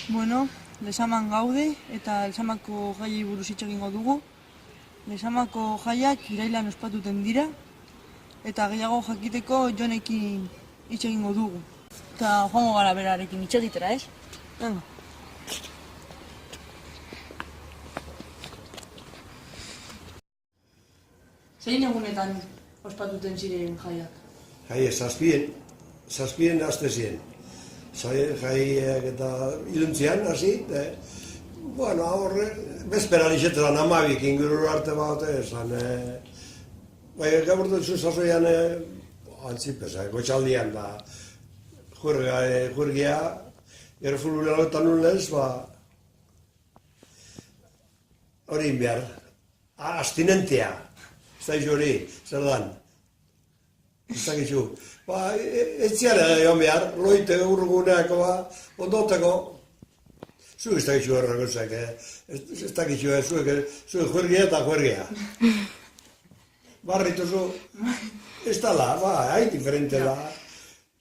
Bueno, Lezaman gaude eta Lezamako jaiei buruz hitz egingo dugu. Lezamako jaiak irailean ospatuten dira eta gehiago jakiteko Jonekin hitz egingo dugu. Eta joango gara berarekin hitz egitera, ez? Venga. Zein egunetan ospatuten ziren jaiak? Jai, zazpien aste ziren. Jaiak eta iluntzian, hasi, bueno, horre, bezperan izetan amabik ingurur arte bat, esan, gaur duzu zazoian, antzipez, goitxaldian, juergia, gero fulunalotan nulez, hori inbiar, astinentia, ez da izu hori, zer dan, ez da gizu. Ez ziara egon behar, loite urguneako, ondoteko, zu ez da gizu erragozak, ez da gizu, zu juergia eta juergia. Barritu zu, ez dala, hain diferente da.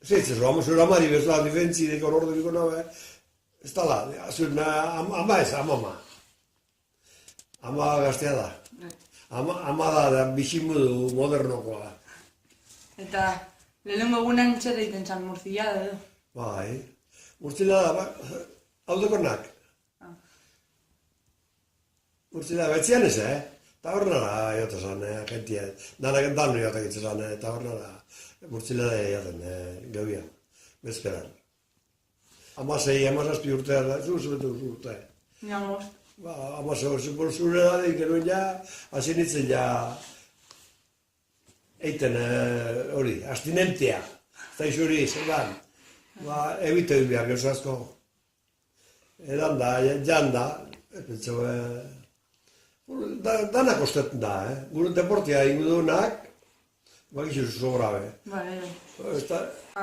Zeitzez, vamos ura mari bezala, diferentzi de color de nabe, ez dala, ama ez, amama. Ama gaztea da. Ama da bizimudu modernokoa. Eta lehenengo egunean zer egiten zan, murtzilada edo? Bai, murtzilada, hau dekornak. Murtzilada, betzian ez, tabernara jota zan, jentia, danak danu jota gitzen zan, tabernara, murtzilada jaten, gauian, bezperan. Amasei, amazazpi urtea, zuzetu urte. Ni amost. Amasei, zurera da, ikeruen ja, hasi nintzen ja, eiten hori, astinentia, eta izu hori, zer dan, ebite hori behar gauza asko. Edan da, jan da, danak ostetan da, gure deportia ingo duenak, bakizu sobra be.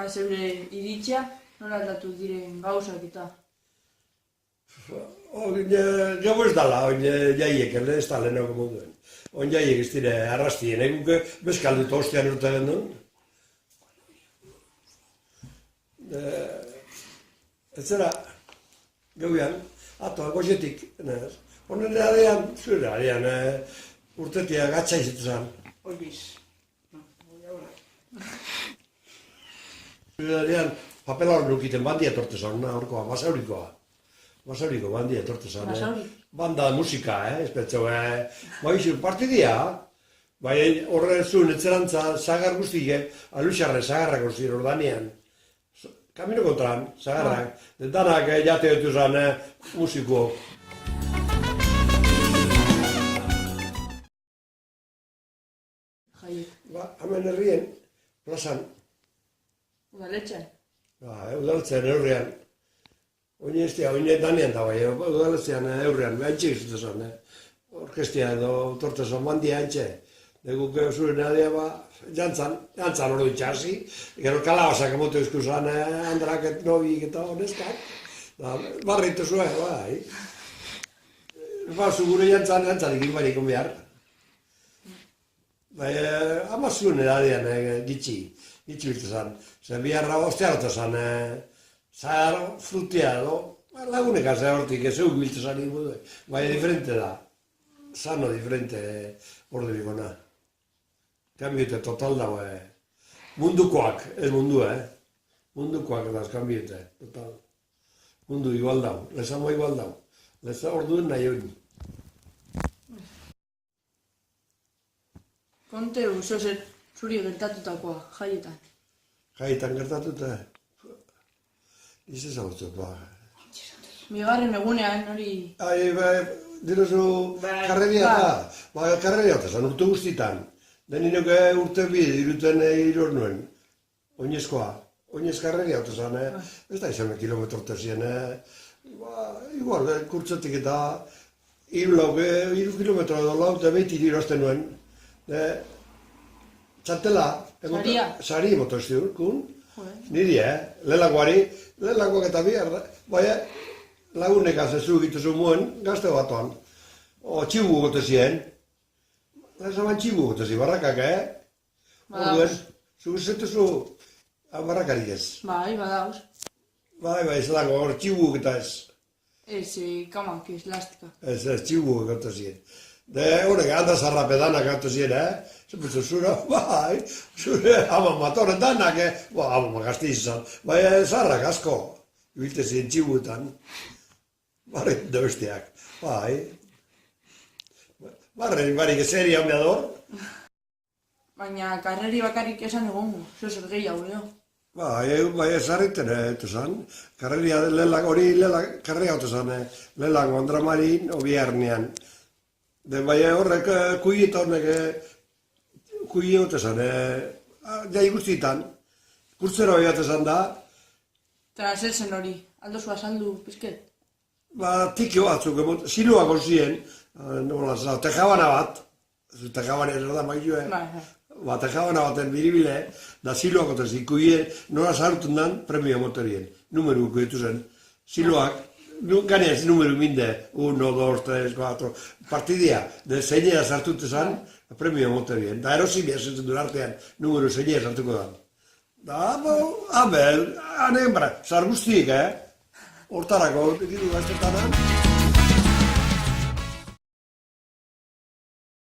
Zeure iritsia, nola aldatu diren gauzak eta? Gau ez dala, jaiek, ez da lehenako moduen. On jaiek ez dire arrastien, eguke bezkaldut ostean urte gendun. Ez zera, gauian, ato, gozetik, honen adean, zure adean, urtetia gatsa izetan. Oiz. Zure adean, papela hor nukiten bandia etortezan, horkoa, basaurikoa. Basauriko bandia etortezan. Banda musika, espetxo, baizu, partidia, bai horre zuen etzerantza zagar guztiek, aluxarre zagarrak guztiek ordanean. Kamino kontran, zagarrak, danak jate ditu zan musikuok. Hemen herrien, plazan. Udaletxean? Udaletxean eurrean. Oine ez dira, oine danean da bai, udaletxean eurrean, haintxe izute zan, orkestia edo tortezan bandia haintxe. Deguk zuen adea, jantzan hori txasi, gero kalabazak emote eusku zan, andraket, nobik eta honeskak. Barritu zuen, bai. Zugure jantzarik inbarikon behar. Ama zuen edadean gitxi bilte zan. Zer biharra ostearota zan, zahar frutia edo, lagunek azea hortik, ez euk bilte zan ingo du. Baina diferente da, sano diferente orde bikona. Kambiute total dago, mundukoak, ez mundu, mundukoak edaz kambiute, total. Mundu igual dago, lezamo igual dago, leza orduen nahi hori. Konte usozer zuri gertatutakoa, jaietan. Jaietan gertatuta? Ize zagutzot, Bigarren egunean hori... Dirozu karreria da, karreria da, zan urte guztitan. Deninok urte bi diruten iror nuen, oinezkoa. Oinez karreria da zan, ez da izan kilometro tercien. Igual, kurtzetik eta iru kilometro edo lau eta beti dirozten nuen. Txantela, sari emoto ez diur, niri, lehenlakoak eta bihar, baina lagunek azezu egitezu muen, gazte batuan, txibu gote ziren, lehenaman txibu gote ziren, barrakak, orduen, zu barrakarik ez. Bai, badauz. Bai, ez dago, hor txibuk eta ez. Ez, kamak, ez lastika. Ez txibuk gautu ziren. De horrek handa zarrape danak gautu ziren, Zepetzu zura, bai, zure ama matoren danak, ama gazti izan. Bai, zarrak asko, ibilte ziren txibutan. Barret dozteak, bai. Barren barik ezeri hau behador. Baina karreri bakarrik esan egongo, zer gehiago, jo. Bai, ezarriten, zan. Karreria hori karreria hau zan, lehenko Andramarin, Obiarnean. De bai horrek kuieta honek, kuieta zan, jai guztietan. Kurtzero bat zan da. Eta zer zen hori, aldo zu azaldu pizket? Tikio batzuk, siloak onzien, tejabana bat, tejabana ez da maizue. Tejabana baten biribile, da siloak otezik, kuie nora sartun dan premio motorien, numeru kuietu zen. Siloak, ganeaz numeru minde, 1, 2, 3, 4, partidia, de zeinera sartute zen, premio motorien. Da erosi bihazen duen artean, numeru zeinera sartuko da. Da, abel, anen bara, zar guztiek, hortarako, ditu gaztetanan.